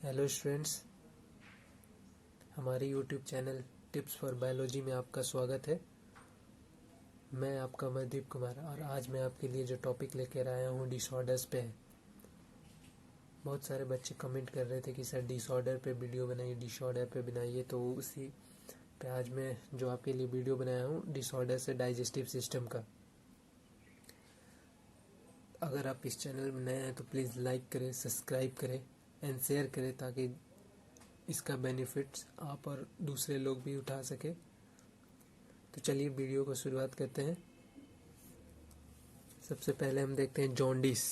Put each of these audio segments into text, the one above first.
Hello students, हमारे YouTube channel tips for biology में आपका स्वागत है। मैं आपका अमरदीप कुमार और आज मैं आपके लिए जो टॉपिक लेकर आया हूँ डिसऑर्डर्स पे है। बहुत सारे बच्चे कमेंट कर रहे थे कि सर डिसऑर्डर पे वीडियो बनाइए, डिसऑर्डर पे बनाइए, तो उसी पे आज मैं जो आपके लिए वीडियो बनाया हूँ डिसऑर्डर से डाइजेस्टिव सिस्टम का। अगर आप इस चैनल में नए हैं तो प्लीज़ लाइक करें, सब्सक्राइब करें एंड शेयर करें ताकि इसका बेनिफिट्स आप और दूसरे लोग भी उठा सके। तो चलिए वीडियो को शुरुआत करते हैं। सबसे पहले हम देखते हैं जॉन्डिस।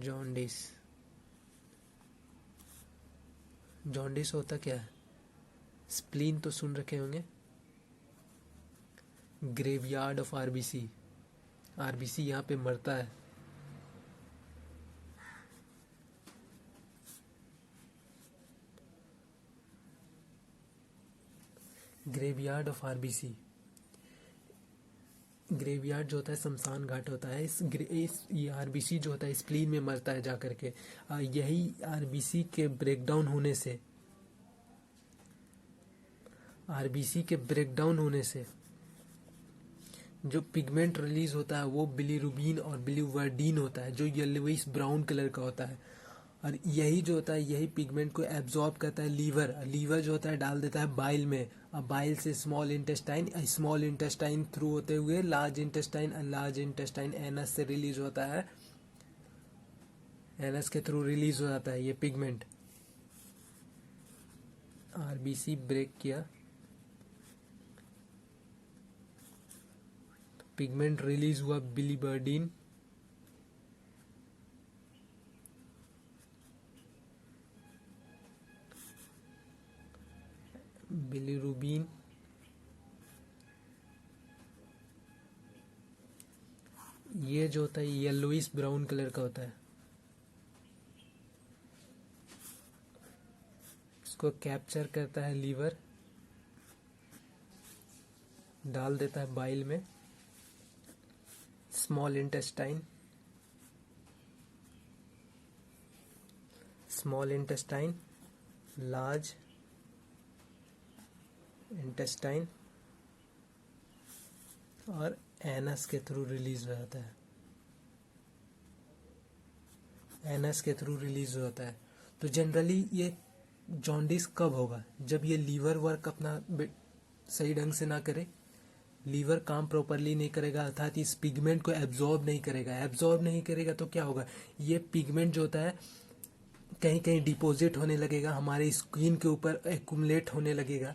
जॉन्डिस जॉन्डिस होता क्या है? स्प्लीन तो सुन रखे होंगे, ग्रेवयार्ड ऑफ आरबीसी। आरबीसी यहाँ पे मरता है। ग्रेवयार्ड ऑफ आरबीसी, ग्रेवयार्ड जो होता है शमशान घाट होता है। ये आरबीसी जो होता है स्प्लीन में मरता है जा करके। यही आरबीसी के ब्रेकडाउन होने से जो पिगमेंट रिलीज होता है वो बिलीरुबिन और बिलीवर्डिन होता है, जो येलोइश ब्राउन कलर का होता है। और यही जो होता है यही पिगमेंट को एब्जॉर्ब करता है लीवर जो होता है डाल देता है बाइल में। अब बाइल से स्मॉल इंटेस्टाइन थ्रू होते हुए लार्ज इंटेस्टाइन एनस से रिलीज होता है। एनस के थ्रू रिलीज हो जाता है ये पिगमेंट। आरबीसी ब्रेक किया, पिगमेंट रिलीज हुआ बिलीवर्डिन, बिलीरुबिन, ये जो होता है येलोइश ब्राउन कलर का होता है। इसको कैप्चर करता है लीवर, डाल देता है बाइल में। स्मॉल इंटेस्टाइन, लार्ज इंटेस्टाइन और एनस के थ्रू रिलीज हो जाता है। तो जनरली ये जॉन्डिस कब होगा? जब ये लीवर वर्क अपना सही ढंग से ना करे, लीवर काम प्रॉपरली नहीं करेगा, अर्थात इस पिगमेंट को एब्जॉर्ब नहीं करेगा। तो क्या होगा? ये पिगमेंट जो होता है कहीं कहीं डिपॉजिट होने लगेगा, हमारे स्किन के ऊपर एक्यूमुलेट होने लगेगा,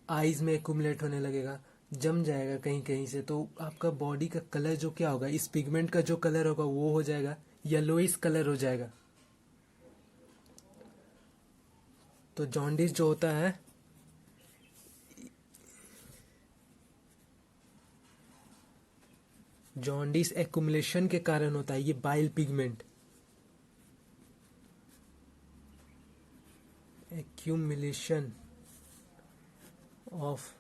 आईज में एक्यूमुलेट होने लगेगा, जम जाएगा कहीं कहीं से। तो आपका बॉडी का कलर जो क्या होगा, इस पिगमेंट का जो कलर होगा वो हो जाएगा येलोइश कलर हो जाएगा। तो जॉन्डिस जो होता है जॉन्डिस एक्यूमुलेशन के कारण होता है। ये bile pigment accumulation of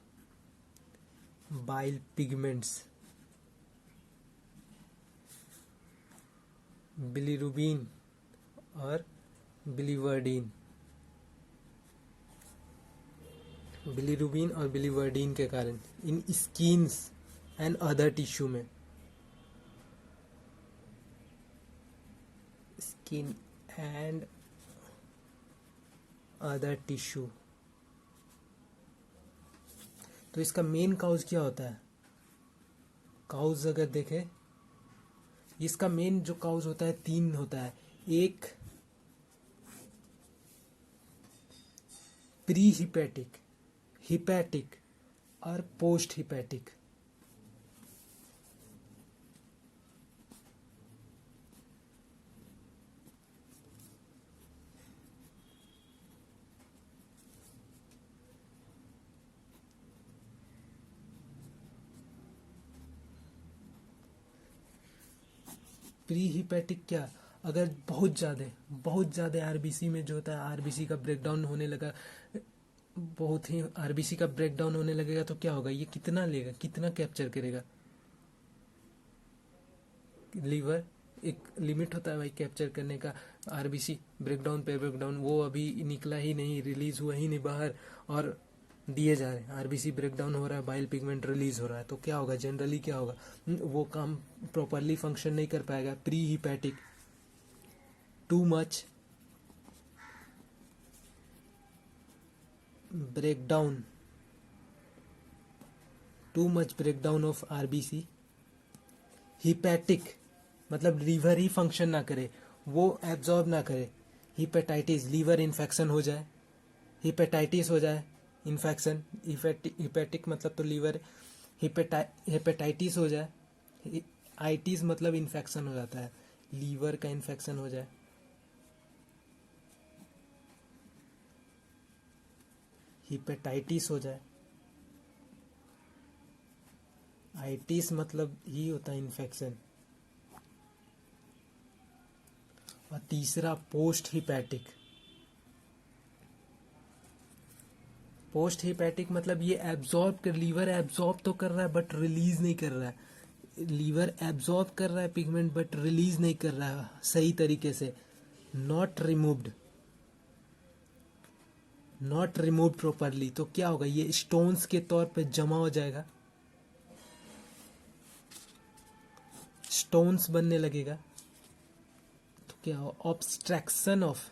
bile pigments, bilirubin और बिलीवर्डिन के कारण इन स्किन्स एंड अदर टिश्यू में, स्किन एंड अदर टिश्यू। तो इसका मेन काउज क्या होता है? काउज अगर देखें, इसका मेन जो काउज होता है 3 होता है। एक प्री हिपैटिक, हिपैटिक और पोस्ट हिपैटिक। प्री हिपैटिक क्या? अगर बहुत ज़्यादा आरबीसी में जो होता है आरबीसी का ब्रेकडाउन होने लगा, बहुत ही आरबीसी का ब्रेकडाउन होने लगेगा तो क्या होगा? ये कितना लेगा, कितना कैप्चर करेगा? लीवर एक लिमिट होता है भाई कैप्चर करने का। आरबीसी ब्रेकडाउन पे ब्रेकडाउन, वो अभी निकला ही नहीं, रिलीज हुआ ही नहीं बाहर, और दिए जा रहे हैं। आरबीसी ब्रेकडाउन हो रहा है, बाइल पिगमेंट रिलीज हो रहा है, तो क्या होगा जनरली, क्या होगा, वो काम प्रॉपरली फंक्शन नहीं कर पाएगा। Pre hepatic, too much breakdown, too much breakdown of RBC. Hepatic मतलब लीवर ही फंक्शन ना करे, वो एब्जॉर्ब ना करे। हिपेटाइटिस, लीवर इन्फेक्शन हो जाए, हिपेटाइटिस हो जाए, इन्फेक्शन, हिपेटिक मतलब तो लीवर, हेपेटाइटिस हो जाए, आइटिस मतलब इन्फेक्शन हो जाता है, लीवर का इन्फेक्शन हो जाए, हिपेटाइटिस हो जाए, आइटिस मतलब ही होता है इन्फेक्शन। और तीसरा पोस्ट हिपैटिक, पोस्ट हिपैटिक मतलब ये एब्जॉर्ब कर, लीवर एब्जॉर्ब तो कर रहा है बट रिलीज नहीं कर रहा है। लीवर एब्जॉर्ब कर रहा है पिगमेंट बट रिलीज नहीं कर रहा है सही तरीके से। Not removed, not removed properly, तो क्या होगा, ये स्टोन्स के तौर पे जमा हो जाएगा, स्टोन्स बनने लगेगा। तो क्या हो, obstruction of,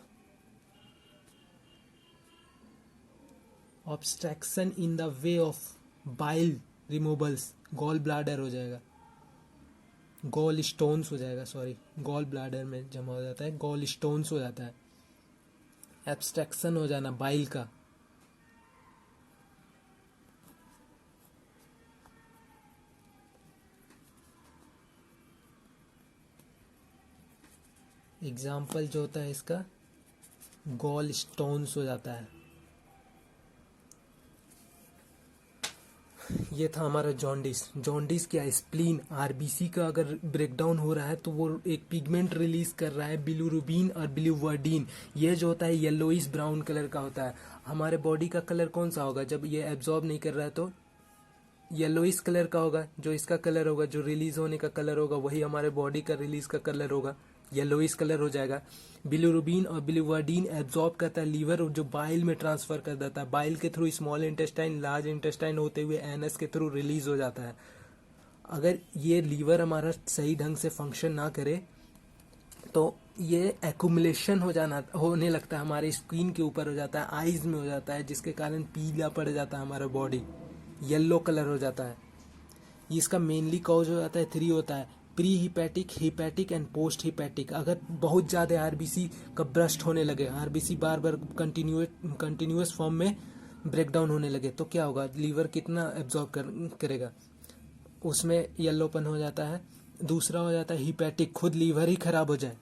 obstruction in the way of bile removals, gall bladder हो जाएगा, गॉल स्टोन्स हो जाएगा, सॉरी गॉल ब्लाडर में जमा हो जाता है, गॉल स्टोन्स हो जाता है, एब्स्ट्रक्शन हो जाना बाइल का। एग्जाम्पल जो होता है इसका, गॉल स्टोन्स हो जाता है। ये था हमारा जॉन्डिस। जॉन्डिस क्या है, स्प्लीन, आरबीसी का अगर ब्रेकडाउन हो रहा है तो वो एक पिगमेंट रिलीज कर रहा है, बिलुरुबिन और बिलुवर्डिन। ये जो होता है येलोइश ब्राउन कलर का होता है। हमारे बॉडी का कलर कौन सा होगा, जब ये एब्जॉर्ब नहीं कर रहा है तो येलोइश कलर का होगा। जो इसका कलर होगा, जो रिलीज होने का कलर होगा, वही हमारे बॉडी का रिलीज का कलर होगा, येलोइश कलर हो जाएगा। बिलिरुबिन और बिलिवर्डिन एब्जॉर्ब करता है लीवर, और जो बाइल में ट्रांसफर कर देता है, बाइल के through small intestine, large intestine होते हुए एनस के थ्रू रिलीज हो जाता है। अगर ये लीवर हमारा सही ढंग से फंक्शन ना करे तो ये एक्यूमुलेशन हो जाना, होने लगता है, हमारे स्किन के ऊपर हो जाता है, आईज में हो जाता है, जिसके कारण पीला पड़ जाता है हमारा बॉडी, येलो कलर हो जाता है। ये इसका मेनली कॉज हो जाता है, 3 होता है, pre hepatic, hepatic and post hepatic. अगर बहुत ज़्यादा आरबीसी का ब्रस्ट होने लगे, आरबीसी बार बार कंटिन्यूअस फॉर्म में ब्रेकडाउन होने लगे, तो क्या होगा, लीवर कितना एब्जॉर्ब करेगा, उसमें येलोपन हो जाता है। दूसरा हो जाता है हिपैटिक, खुद लीवर ही खराब हो जाए।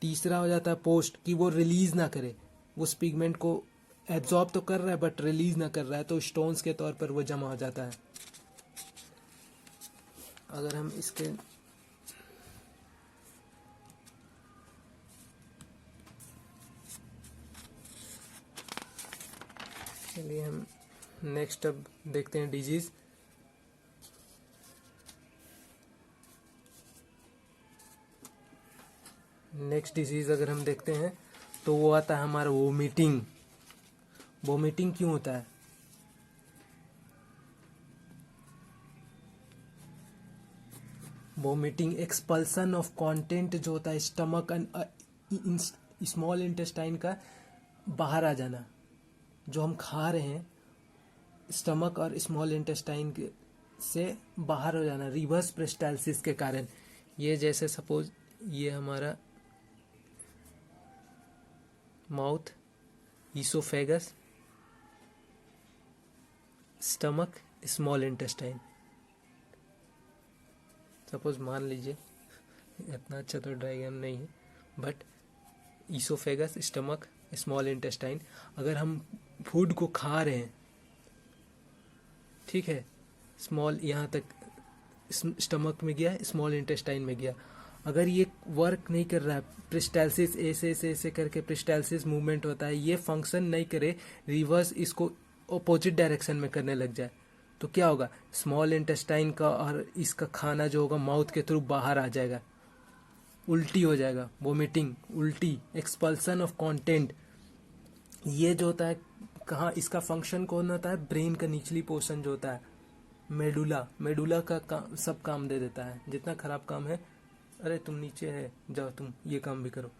तीसरा हो जाता है पोस्ट, कि वो रिलीज ना करे, उस पिगमेंट को एब्जॉर्ब तो कर रहा है बट रिलीज ना कर रहा है, तो स्टोन्स के तौर पर वो जमा हो जाता है। अगर हम इसके चलिए हम नेक्स्ट अब देखते हैं डिजीज। नेक्स्ट डिजीज अगर हम देखते हैं तो वो आता है हमारा वोमिटिंग। वोमिटिंग क्यों होता है, वोमिटिंग एक्सपल्सन ऑफ कंटेंट जो होता है स्टमक एंड स्मॉल इंटेस्टाइन का बाहर आ जाना, जो हम खा रहे हैं स्टमक और स्मॉल इंटेस्टाइन से बाहर हो जाना रिवर्स पेरिस्टाल्सिस के कारण। ये जैसे सपोज ये हमारा mouth, oesophagus, stomach, small intestine, suppose मान लीजिए, इतना अच्छा तो डायग्राम नहीं है, but oesophagus, stomach, small intestine, अगर हम फूड को खा रहे हैं, ठीक है, स्मॉल यहाँ तक स्टमक में गया, स्मॉल इंटेस्टाइन में गया, अगर ये वर्क नहीं कर रहा है, पेरिस्टाल्सिस ऐसे ऐसे ऐसे करके पेरिस्टाल्सिस मूवमेंट होता है, ये फंक्शन नहीं करे, रिवर्स इसको अपोजिट डायरेक्शन में करने लग जाए, तो क्या होगा, स्मॉल इंटेस्टाइन का और इसका खाना जो होगा माउथ के थ्रू बाहर आ जाएगा, उल्टी हो जाएगा, वोमिटिंग, उल्टी, एक्सपल्सन ऑफ कंटेंट। ये जो होता है कहाँ, इसका फंक्शन कौन होता है, ब्रेन का निचली पोर्शन जो होता है, मेडुला, मेडुला का काम, सब काम दे देता है, जितना खराब काम है, अरे तुम नीचे है, जाओ तुम ये काम भी करो,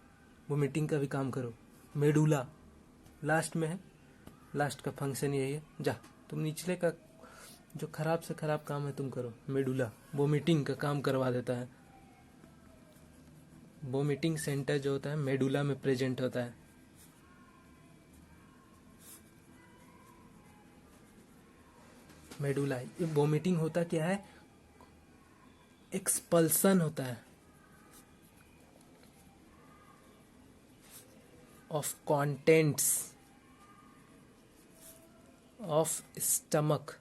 वोमिटिंग का भी काम करो, मेडुला लास्ट में है, लास्ट का फंक्शन यही है, जा तुम निचले का जो खराब से खराब काम है तुम करो, मेडुला वोमिटिंग का काम करवा देता है। वोमिटिंग सेंटर जो होता है मेडुला में प्रेजेंट होता है। मेडुला, वोमिटिंग होता क्या है, एक्सपल्सन होता है of contents of stomach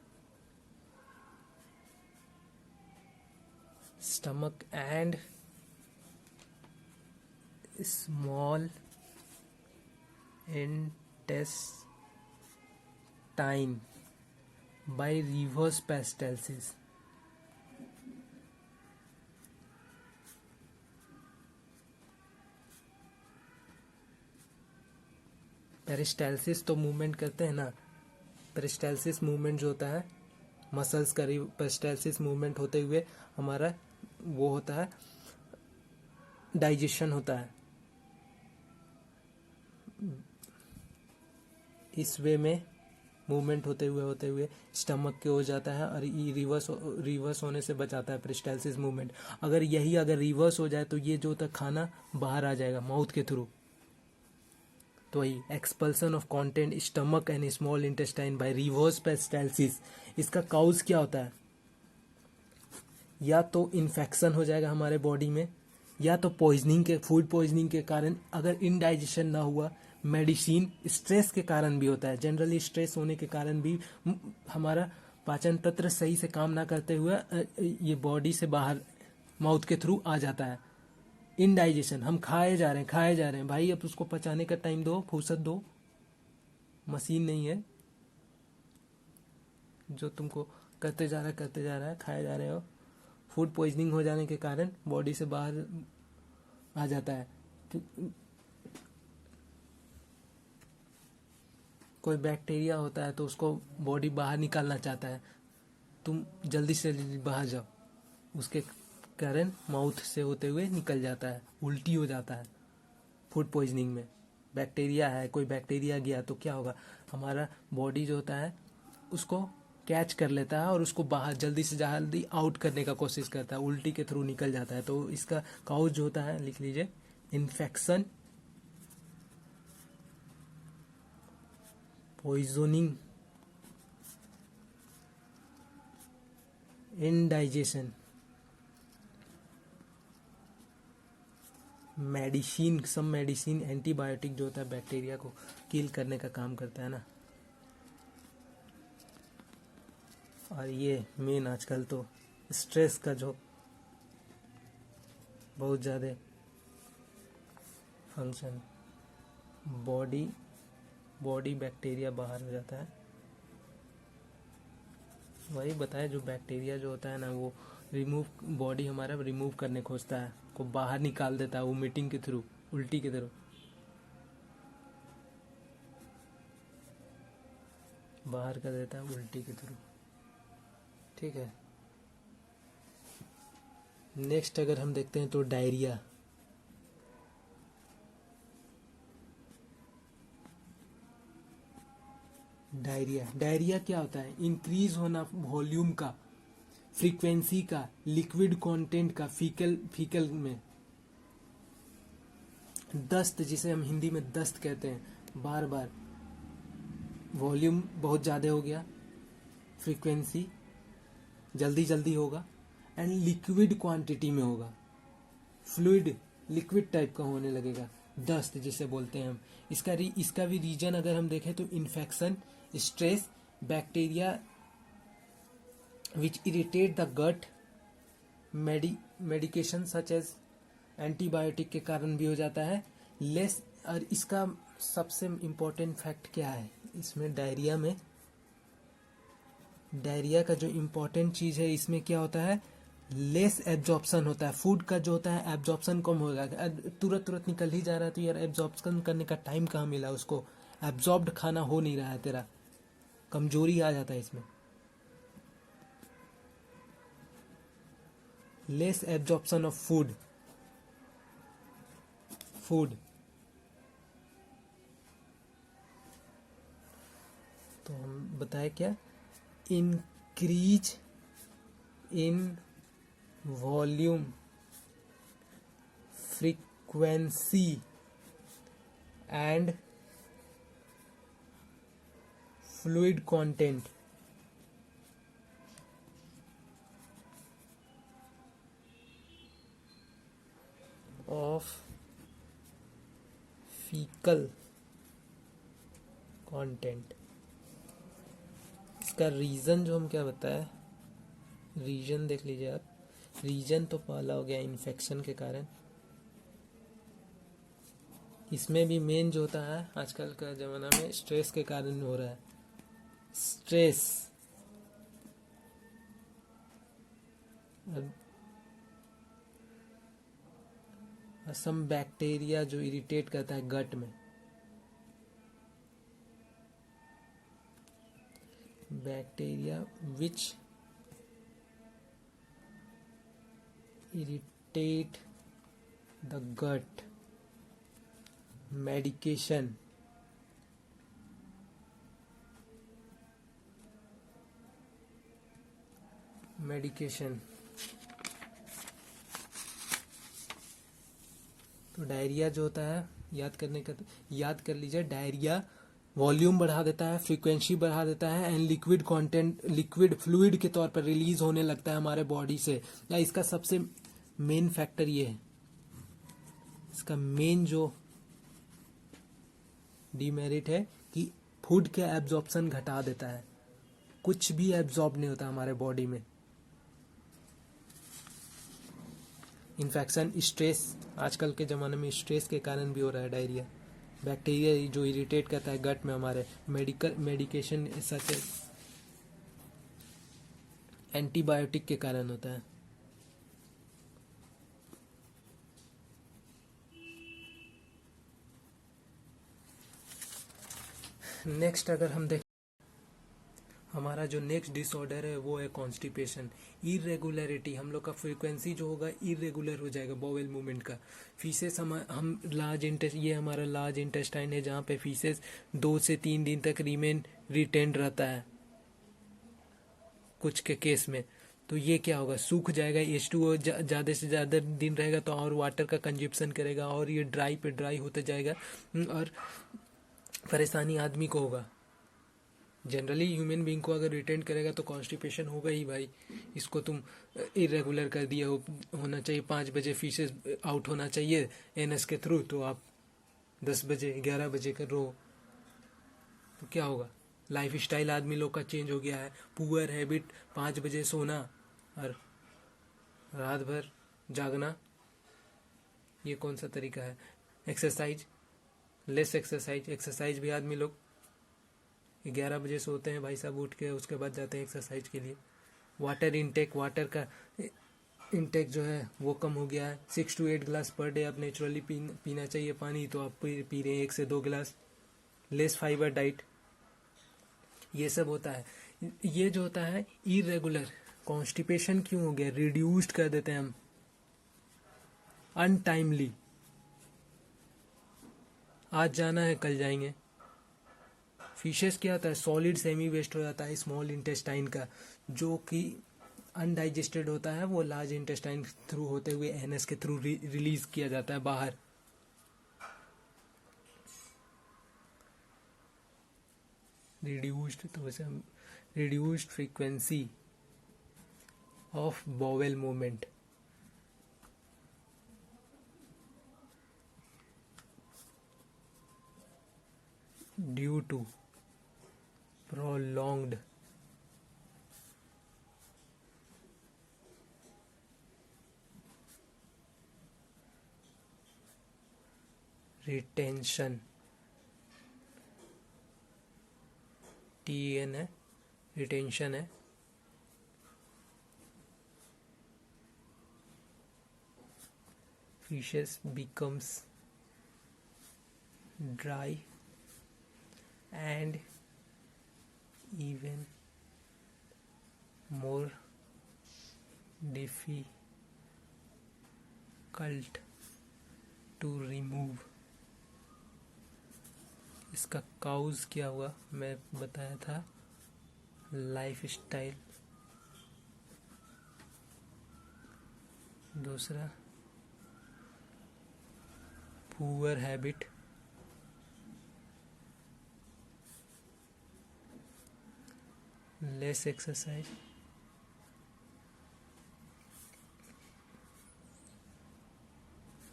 and small intestine by reverse peristalsis। Peristalsis तो मूवमेंट करते हैं ना, पेरिस्टालसिस मूवमेंट जो होता है मसल्स का, पेरिस्टालसिस मूवमेंट होते हुए हमारा वो होता है डाइजेशन होता है, इस वे में मूवमेंट होते हुए स्टमक के हो जाता है, और ये रिवर्स होने से बचाता है पेरिस्टालसिस मूवमेंट। अगर यही अगर रिवर्स हो जाए तो ये जो होता है खाना बाहर आ जाएगा माउथ के थ्रू। तो वही expulsion of content stomach and small intestine bye reverse peristalsis. इसका काउज क्या होता है, या तो इन्फेक्शन हो जाएगा हमारे बॉडी में, या तो पॉइजनिंग के, फूड पॉइजनिंग के कारण, अगर इनडाइजेशन ना हुआ, मेडिसिन, स्ट्रेस के कारण भी होता है, जनरली स्ट्रेस होने के कारण भी हमारा पाचन तंत्र सही से काम ना करते हुए ये बॉडी से बाहर माउथ के थ्रू आ जाता है। इनडाइजेशन, हम खाए जा रहे हैं भाई, अब उसको पचाने का टाइम दो, फुर्सत दो, मशीन नहीं है जो तुमको करते जा रहा है, खाए जा रहे हो। फूड पॉइजनिंग हो जाने के कारण बॉडी से बाहर आ जाता है। तो कोई बैक्टीरिया होता है तो उसको बॉडी बाहर निकालना चाहता है, तुम जल्दी से जल्दी बाहर जाओ, उसके कारण माउथ से होते हुए निकल जाता है, उल्टी हो जाता है। फूड पॉइजनिंग में बैक्टीरिया है, कोई बैक्टीरिया गया तो क्या होगा, हमारा बॉडी जो होता है उसको कैच कर लेता है और उसको बाहर जल्दी से जल्दी आउट करने का कोशिश करता है, उल्टी के थ्रू निकल जाता है। तो इसका काउज जो होता है, लिख लीजिए, इन्फेक्शन, पॉइजनिंग, इनडाइजेशन, मेडिसिन, सब मेडिसिन, एंटीबायोटिक जो होता है बैक्टीरिया को किल करने का काम करता है ना। और ये मेन आजकल तो स्ट्रेस का जो बहुत ज़्यादा फंक्शन, बॉडी बैक्टीरिया बाहर हो जाता है। वही बताया, जो बैक्टीरिया जो होता है ना वो बॉडी हमारा रिमूव करने खोजता है, को बाहर निकाल देता है वोमिटिंग के थ्रू, उल्टी की तरह बाहर कर देता है उल्टी के थ्रू। ठीक है, नेक्स्ट अगर हम देखते हैं तो डायरिया। डायरिया क्या होता है, इंक्रीज होना वॉल्यूम का, फ्रीक्वेंसी का, लिक्विड कंटेंट का फीकल में। दस्त, जिसे हम हिंदी में दस्त कहते हैं, बार बार वॉल्यूम बहुत ज़्यादा हो गया, फ्रीक्वेंसी जल्दी होगा, एंड लिक्विड क्वांटिटी में होगा, फ्लूइड लिक्विड टाइप का होने लगेगा, दस्त जिसे बोलते हैं हम। इसका भी रीजन अगर हम देखें तो infection, stress, bacteria which irritate the gut, medication such as antibiotic के कारण भी हो जाता है, लेस। और इसका सबसे इम्पोर्टेंट फैक्ट क्या है इसमें, डायरिया में डायरिया का जो इम्पोर्टेंट चीज़ है इसमें क्या होता है, लेस एब्जॉर्प्शन होता है। फूड का जो होता है एब्जॉर्प्शन कम होगा, तुरंत तुरंत निकल ही जा रहा है तो यार एब्जॉर्प्शन करने का टाइम कहाँ मिला उसको, एब्जॉर्ब्ड खाना हो नहीं रहा है तेरा, कमजोरी आ जाता है इसमें। लेस एब्जॉर्प्शन ऑफ फूड, तो हम बताए क्या, increase in volume, frequency and fluid content of faecal content. इसका रीज़न जो हम क्या बताया, रीजन देख लीजिए आप, रीजन तो पहला हो गया इन्फेक्शन के कारण। इसमें भी मेन जो होता है आजकल का ज़माना में स्ट्रेस के कारण हो रहा है, स्ट्रेस। सम बैक्टीरिया जो इरिटेट करता है गट में, bacteria which irritate the gut, medication, तो डायरिया जो होता है याद कर लीजिए, डायरिया वॉल्यूम बढ़ा देता है, फ्रीक्वेंसी बढ़ा देता है and liquid content, liquid fluid के तौर पर रिलीज होने लगता है हमारे बॉडी से। या इसका सबसे मेन फैक्टर ये है, इसका मेन जो डीमेरिट है कि फूड के एब्जॉर्प्शन घटा देता है, कुछ भी एब्जॉर्ब नहीं होता हमारे बॉडी में। इन्फेक्शन, स्ट्रेस, आजकल के ज़माने में स्ट्रेस के कारण भी हो रहा है डायरिया, बैक्टीरिया जो इरिटेट करता है गट में हमारे, मेडिकेशन सच एंटीबायोटिक के कारण होता है। नेक्स्ट अगर हम देखें, हमारा जो नेक्स्ट डिसऑर्डर है वो है कॉन्स्टिपेशन, इरेगुलरिटी। हम लोग का फ्रीक्वेंसी जो होगा इरेगुलर हो जाएगा बॉवेल मूवमेंट का। फीसेस हम लार्ज ये हमारा लार्ज इंटेस्टाइन है जहाँ पे फीसेस 2 से 3 दिन तक रिटेंड रहता है कुछ के केस में। तो ये क्या होगा, सूख जाएगा, H2O ज़्यादा से ज़्यादा दिन रहेगा तो और वाटर का कंजप्शन करेगा और ये ड्राई पे ड्राई होता जाएगा और परेशानी आदमी को होगा। जनरली ह्यूमन बीइंग को अगर रिटेंड करेगा तो कॉन्स्टिपेशन होगा ही भाई। इसको तुम इरेगुलर कर दिया होना चाहिए, 5 बजे फीसेस आउट होना चाहिए एनएस के थ्रू, तो आप 10 बजे 11 बजे कर रहे हो, तो क्या होगा। लाइफ स्टाइल आदमी लोग का चेंज हो गया है, पुअर हैबिट, 5 बजे सोना और रात भर जागना, ये कौन सा तरीका है। एक्सरसाइज, लेस एक्सरसाइज भी आदमी लोग 11 बजे सोते हैं भाई साहब, उठ के उसके बाद जाते हैं एक्सरसाइज के लिए। वाटर इनटेक, वाटर का इनटेक जो है वो कम हो गया है। 6 to 8 ग्लास पर डे आप नेचुरली पीना चाहिए पानी, तो आप पी रहे हैं 1 से 2 गिलास। लेस फाइबर डाइट, ये सब होता है। ये जो होता है इरेगुलर कॉन्स्टिपेशन क्यों हो गया, रिड्यूस्ड कर देते हैं हम, अनटाइमली, आज जाना है कल जाएंगे। फिशेस क्या होता है, सॉलिड सेमी वेस्ट हो जाता है स्मॉल इंटेस्टाइन का, जो कि अनडाइजेस्टेड होता है, वो लार्ज इंटेस्टाइन थ्रू होते हुए एनएस के थ्रू रिलीज किया जाता है बाहर। रिड्यूस्ड, तो वैसे हम reduced frequency of bowel movement, due to prolonged retention, TN है, रिटेंशन है, fishes becomes dry and even more difficult to remove. इसका काउज क्या हुआ, मैं बताया था, लाइफ स्टाइल। दूसरा poor habit, less exercise,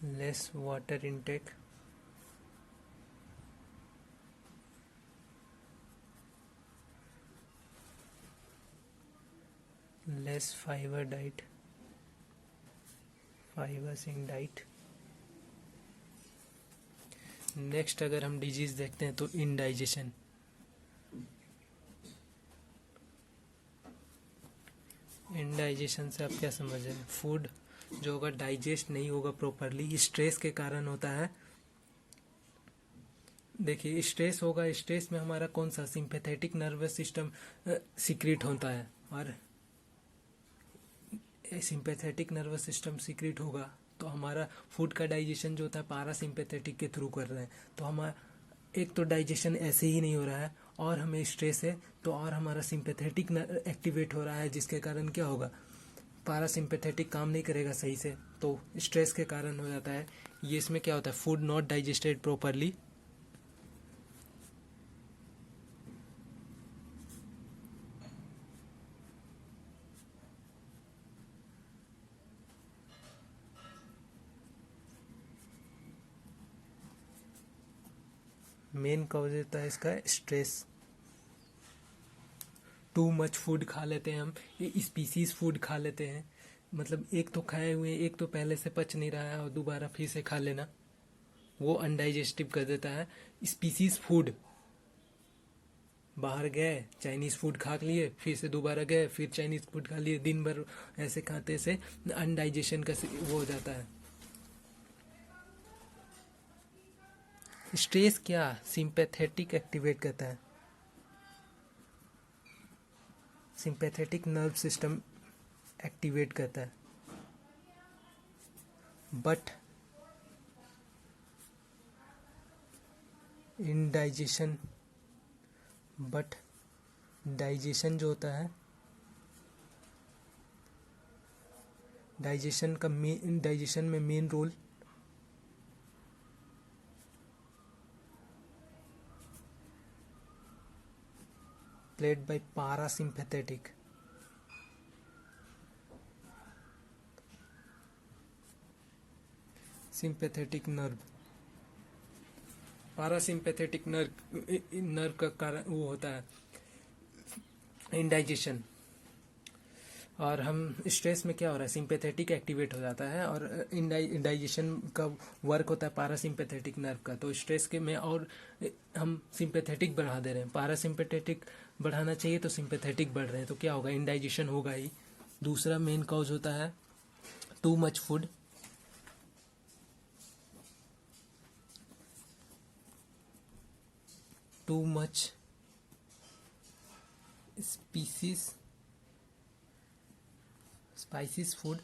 less water intake, less fibre diet, fibres in diet. Next अगर हम डिजीज देखते हैं तो इनडाइजेशन। इनडाइजेशन से आप क्या समझ रहे हैं? फूड जो होगा डाइजेस्ट नहीं होगा प्रॉपरली, स्ट्रेस के कारण होता है। देखिए स्ट्रेस होगा, स्ट्रेस में हमारा कौन सा सिंपैथेटिक नर्वस सिस्टम सीक्रेट होता है, और सिंपैथेटिक नर्वस सिस्टम सीक्रेट होगा तो हमारा फूड का डाइजेशन जो होता है पारासिम्पैथेटिक के थ्रू कर रहे हैं, तो हमारा एक तो डाइजेशन ऐसे ही नहीं हो रहा है, और हमें स्ट्रेस है तो और हमारा सिंपैथेटिक एक्टिवेट हो रहा है, जिसके कारण क्या होगा, पारासिम्पैथेटिक काम नहीं करेगा सही से, तो स्ट्रेस के कारण हो जाता है ये। इसमें क्या होता है, food not digested properly, main cause होता है इसका स्ट्रेस। टू मच फूड खा लेते हैं हम, स्पीसीज फूड खा लेते हैं, मतलब एक तो खाए हुए, एक तो पहले से पच नहीं रहा है और दोबारा फिर से खा लेना, वो अनडाइजेस्टिव कर देता है। स्पीसीज फूड, बाहर गए चाइनीज फूड खा लिए, फिर से दोबारा गए फिर चाइनीज फूड खा लिए, दिन भर ऐसे खाते से अनडाइजेशन का वो हो जाता है। स्ट्रेस क्या सिंपैथेटिक एक्टिवेट करता है, सिंपैथेटिक नर्व सिस्टम एक्टिवेट करता है, बट इनडाइजेशन, बट डाइजेशन जो होता है, डाइजेशन में main role played by parasympathetic, sympathetic nerve. Parasympathetic nerve का कारण वो होता है इंडाइजेशन, और हम स्ट्रेस में क्या हो रहा है, सिंपैथेटिक एक्टिवेट हो जाता है, और इंडाइजेशन का वर्क होता है पारासिम्पैथेटिक नर्व का, तो स्ट्रेस के में और हम सिंपैथेटिक बढ़ा दे रहे हैं, पारासिम्पैथेटिक बढ़ाना चाहिए तो सिंपैथेटिक बढ़ रहे हैं, तो क्या होगा, इंडाइजेशन होगा ही। दूसरा मेन कॉज होता है too much food, too much species food,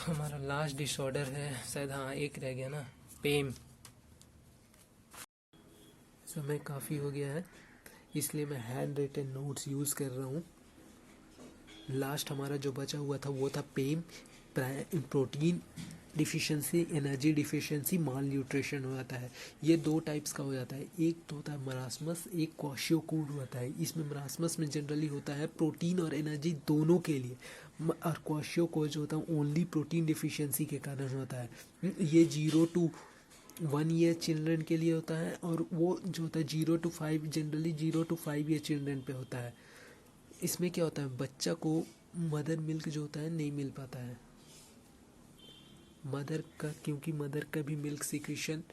हमारा लास्ट डिसऑर्डर है शायद, हाँ एक रह गया ना, पेम। समय काफ़ी हो गया है इसलिए मैं हैंड रिटन नोट्स यूज़ कर रहा हूँ। लास्ट हमारा जो बचा हुआ था वो था पेम, प्रोटीन डिफिशिएंसी, एनर्जी डिफिशिएंसी, माल न्यूट्रिशन हो जाता है। ये दो टाइप्स का हो जाता है, एक तो होता है मरासमस, एक क्वाशियोकोड होता है। इसमें मरासमस में जनरली होता है प्रोटीन और एनर्जी दोनों के लिए, और क्वाशियोकोड जो होता है ओनली प्रोटीन डिफिशिएंसी के कारण होता है। ये 0 to 1 ईयर चिल्ड्रन के लिए होता है, और वो जो होता है 0 to 5, generally 0 to 5 year children पे होता है। इसमें क्या होता है, बच्चा को मदर मिल्क जो होता है नहीं मिल पाता है, मदर का, क्योंकि मदर का भी मिल्क सिक्रीशन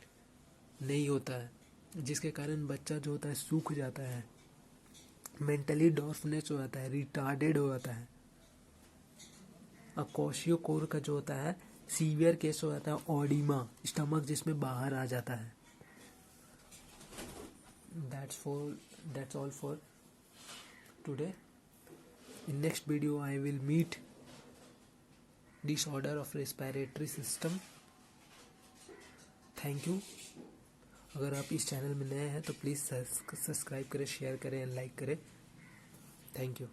नहीं होता है, जिसके कारण बच्चा जो होता है सूख जाता है। मेंटली डॉर्फनेस हो जाता है, रिटार्डेड हो जाता है। क्वाशियोकोर का जो होता है सीवियर केस हो जाता है ऑडिमा, स्टमक जिसमें बाहर आ जाता है। That's all for today. In next video I will meet disorder of respiratory system. Thank you. अगर आप इस चैनल में नए हैं तो प्लीज़ सब्सक्राइब करें, शेयर करें, लाइक करें। Thank you.